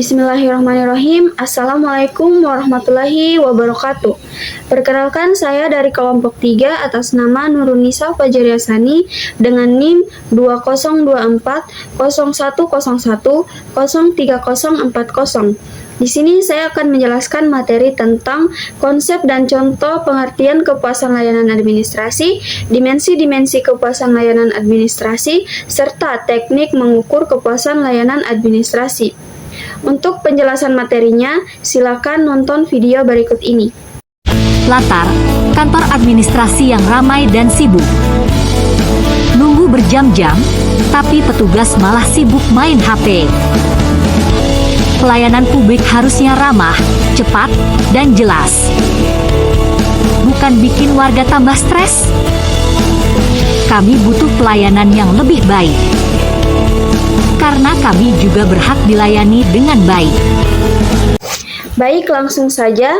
Bismillahirrahmanirrahim. Assalamualaikum warahmatullahi wabarakatuh. Perkenalkan, saya dari kelompok 3 atas nama Nurunisa Fajriasani dengan NIM 2024 0101 03040. Di sini saya akan menjelaskan materi tentang konsep dan contoh pengertian kepuasan layanan administrasi, dimensi-dimensi kepuasan layanan administrasi, serta teknik mengukur kepuasan layanan administrasi. Untuk penjelasan materinya, silakan nonton video berikut ini. Latar, kantor administrasi yang ramai dan sibuk. Nunggu berjam-jam, tapi petugas malah sibuk main HP. Pelayanan publik harusnya ramah, cepat, dan jelas. Bukan bikin warga tambah stres. Kami butuh pelayanan yang lebih baik. Karena kami juga berhak dilayani dengan baik. Baik, langsung saja.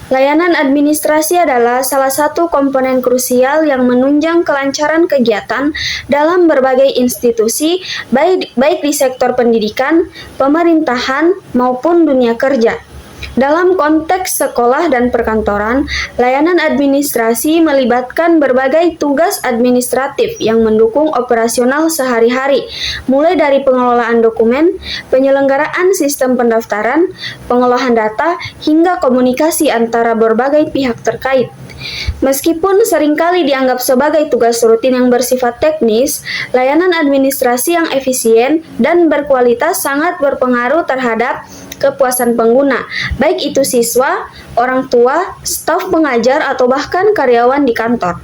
Layanan administrasi adalah salah satu komponen krusial yang menunjang kelancaran kegiatan dalam berbagai institusi, baik di sektor pendidikan, pemerintahan, maupun dunia kerja. Dalam konteks sekolah dan perkantoran, layanan administrasi melibatkan berbagai tugas administratif yang mendukung operasional sehari-hari, mulai dari pengelolaan dokumen, penyelenggaraan sistem pendaftaran, pengolahan data, hingga komunikasi antara berbagai pihak terkait. Meskipun seringkali dianggap sebagai tugas rutin yang bersifat teknis, layanan administrasi yang efisien dan berkualitas sangat berpengaruh terhadap kepuasan pengguna, baik itu siswa, orang tua, staf pengajar, atau bahkan karyawan di kantor.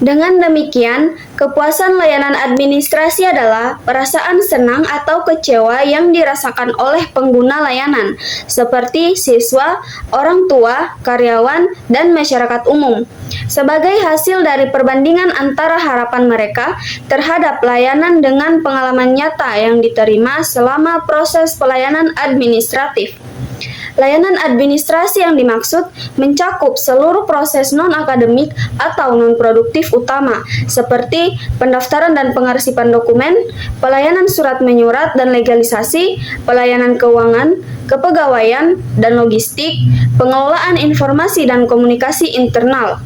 Dengan demikian, kepuasan layanan administrasi adalah perasaan senang atau kecewa yang dirasakan oleh pengguna layanan, seperti siswa, orang tua, karyawan, dan masyarakat umum, sebagai hasil dari perbandingan antara harapan mereka terhadap layanan dengan pengalaman nyata yang diterima selama proses pelayanan administratif. Layanan administrasi yang dimaksud mencakup seluruh proses non-akademik atau non-produktif utama, seperti pendaftaran dan pengarsipan dokumen, pelayanan surat menyurat dan legalisasi, pelayanan keuangan, kepegawaian, dan logistik, pengelolaan informasi dan komunikasi internal.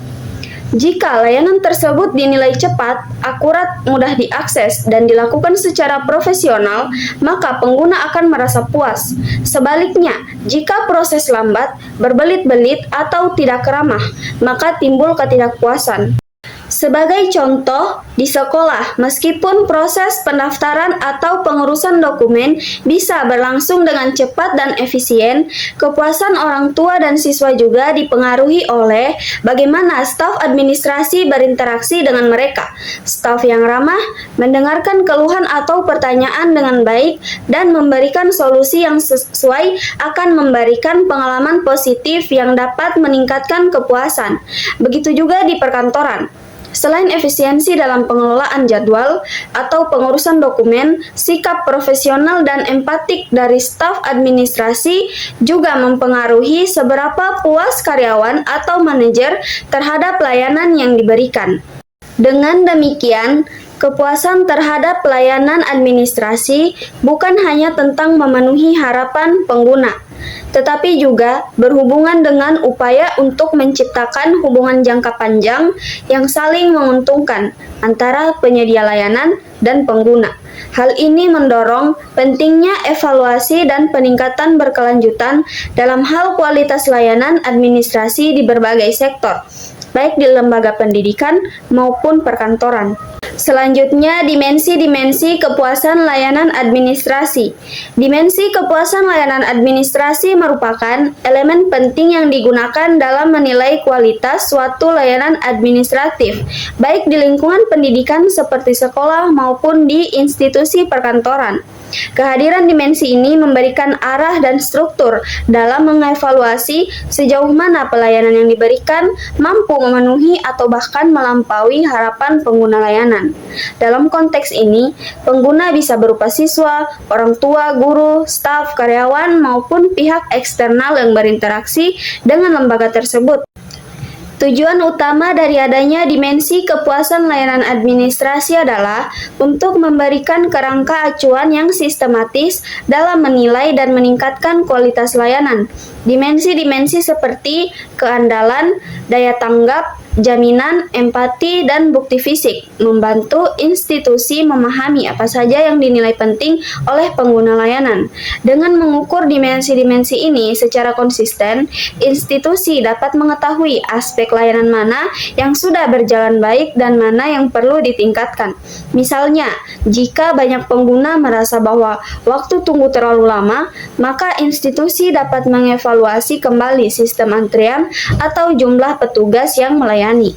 Jika layanan tersebut dinilai cepat, akurat, mudah diakses, dan dilakukan secara profesional, maka pengguna akan merasa puas. Sebaliknya, jika proses lambat, berbelit-belit, atau tidak ramah, maka timbul ketidakpuasan. Sebagai contoh, di sekolah, meskipun proses pendaftaran atau pengurusan dokumen bisa berlangsung dengan cepat dan efisien, kepuasan orang tua dan siswa juga dipengaruhi oleh bagaimana staf administrasi berinteraksi dengan mereka. Staf yang ramah, mendengarkan keluhan atau pertanyaan dengan baik, dan memberikan solusi yang sesuai akan memberikan pengalaman positif yang dapat meningkatkan kepuasan. Begitu juga di perkantoran. Selain efisiensi dalam pengelolaan jadwal atau pengurusan dokumen, sikap profesional dan empatik dari staf administrasi juga mempengaruhi seberapa puas karyawan atau manajer terhadap layanan yang diberikan. Dengan demikian, kepuasan terhadap pelayanan administrasi bukan hanya tentang memenuhi harapan pengguna, tetapi juga berhubungan dengan upaya untuk menciptakan hubungan jangka panjang yang saling menguntungkan antara penyedia layanan dan pengguna. Hal ini mendorong pentingnya evaluasi dan peningkatan berkelanjutan dalam hal kualitas layanan administrasi di berbagai sektor, baik di lembaga pendidikan maupun perkantoran. Selanjutnya, dimensi-dimensi kepuasan layanan administrasi. Dimensi kepuasan layanan administrasi merupakan elemen penting yang digunakan dalam menilai kualitas suatu layanan administratif, baik di lingkungan pendidikan seperti sekolah maupun di institusi perkantoran. Kehadiran dimensi ini memberikan arah dan struktur dalam mengevaluasi sejauh mana pelayanan yang diberikan mampu memenuhi atau bahkan melampaui harapan pengguna layanan. Dalam konteks ini, pengguna bisa berupa siswa, orang tua, guru, staf, karyawan, maupun pihak eksternal yang berinteraksi dengan lembaga tersebut. Tujuan utama dari adanya dimensi kepuasan layanan administrasi adalah untuk memberikan kerangka acuan yang sistematis dalam menilai dan meningkatkan kualitas layanan. Dimensi-dimensi seperti keandalan, daya tanggap, jaminan, empati, dan bukti fisik membantu institusi memahami apa saja yang dinilai penting oleh pengguna layanan. Dengan mengukur dimensi-dimensi ini secara konsisten, institusi dapat mengetahui aspek layanan mana yang sudah berjalan baik dan mana yang perlu ditingkatkan. Misalnya, jika banyak pengguna merasa bahwa waktu tunggu terlalu lama, maka institusi dapat mengevaluasi kembali sistem antrian atau jumlah petugas yang melayani.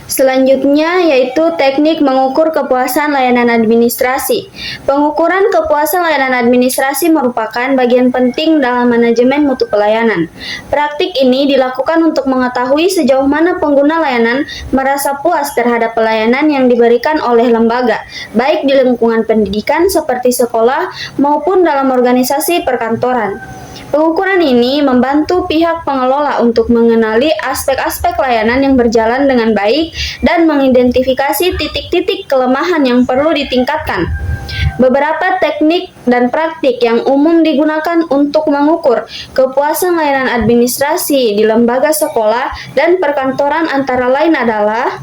Selanjutnya yaitu teknik mengukur kepuasan layanan administrasi. Pengukuran kepuasan layanan administrasi merupakan bagian penting dalam manajemen mutu pelayanan. Praktik ini dilakukan untuk mengetahui sejauh mana pengguna layanan merasa puas terhadap pelayanan yang diberikan oleh lembaga, baik di lingkungan pendidikan seperti sekolah maupun dalam organisasi perkantoran. Pengukuran ini membantu pihak pengelola untuk mengenali aspek-aspek layanan yang berjalan dengan baik dan mengidentifikasi titik-titik kelemahan yang perlu ditingkatkan. Beberapa teknik dan praktik yang umum digunakan untuk mengukur kepuasan layanan administrasi di lembaga sekolah dan perkantoran antara lain adalah: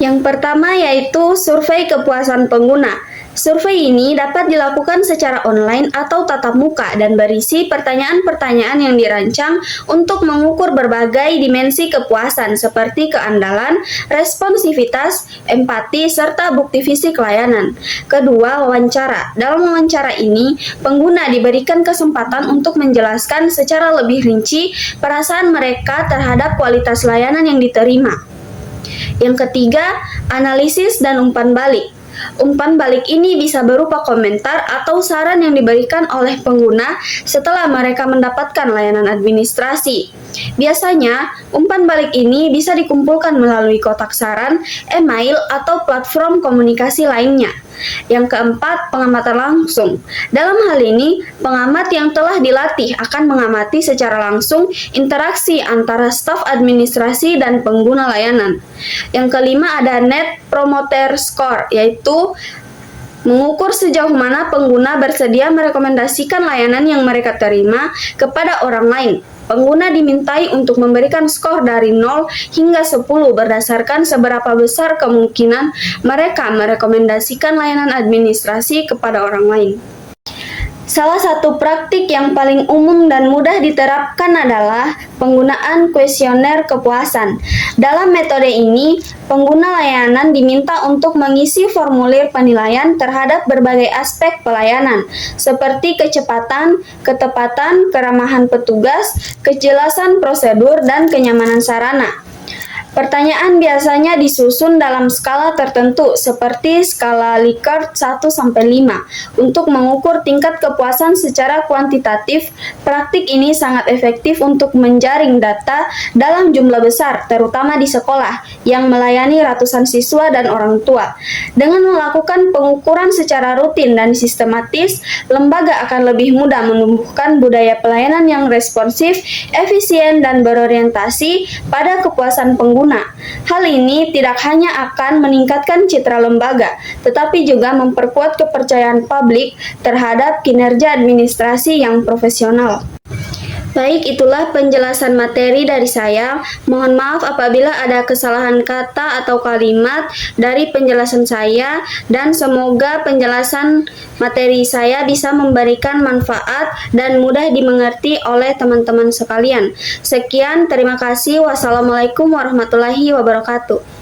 yang pertama yaitu survei kepuasan pengguna. Survei ini dapat dilakukan secara online atau tatap muka dan berisi pertanyaan-pertanyaan yang dirancang untuk mengukur berbagai dimensi kepuasan seperti keandalan, responsivitas, empati, serta bukti fisik layanan. Kedua, wawancara. Dalam wawancara ini, pengguna diberikan kesempatan untuk menjelaskan secara lebih rinci perasaan mereka terhadap kualitas layanan yang diterima. Yang ketiga, analisis dan umpan balik. Umpan balik ini bisa berupa komentar atau saran yang diberikan oleh pengguna setelah mereka mendapatkan layanan administrasi. Biasanya, umpan balik ini bisa dikumpulkan melalui kotak saran, email, atau platform komunikasi lainnya. Yang keempat, pengamatan langsung. Dalam hal ini, pengamat yang telah dilatih akan mengamati secara langsung interaksi antara staf administrasi dan pengguna layanan. Yang kelima ada Net Promoter Score, yaitu mengukur sejauh mana pengguna bersedia merekomendasikan layanan yang mereka terima kepada orang lain. Pengguna dimintai untuk memberikan skor dari 0 hingga 10 berdasarkan seberapa besar kemungkinan mereka merekomendasikan layanan administrasi kepada orang lain. Salah satu praktik yang paling umum dan mudah diterapkan adalah penggunaan kuesioner kepuasan. Dalam metode ini, pengguna layanan diminta untuk mengisi formulir penilaian terhadap berbagai aspek pelayanan, seperti kecepatan, ketepatan, keramahan petugas, kejelasan prosedur, dan kenyamanan sarana. Pertanyaan biasanya disusun dalam skala tertentu seperti skala Likert 1-5 untuk mengukur tingkat kepuasan secara kuantitatif. Praktik ini sangat efektif untuk menjaring data dalam jumlah besar, terutama di sekolah yang melayani ratusan siswa dan orang tua. Dengan melakukan pengukuran secara rutin dan sistematis, lembaga akan lebih mudah menumbuhkan budaya pelayanan yang responsif, efisien, dan berorientasi pada kepuasan pengguna. Hal ini tidak hanya akan meningkatkan citra lembaga, tetapi juga memperkuat kepercayaan publik terhadap kinerja administrasi yang profesional. Baik, itulah penjelasan materi dari saya. Mohon maaf apabila ada kesalahan kata atau kalimat dari penjelasan saya, dan semoga penjelasan materi saya bisa memberikan manfaat dan mudah dimengerti oleh teman-teman sekalian. Sekian, terima kasih. Wassalamualaikum warahmatullahi wabarakatuh.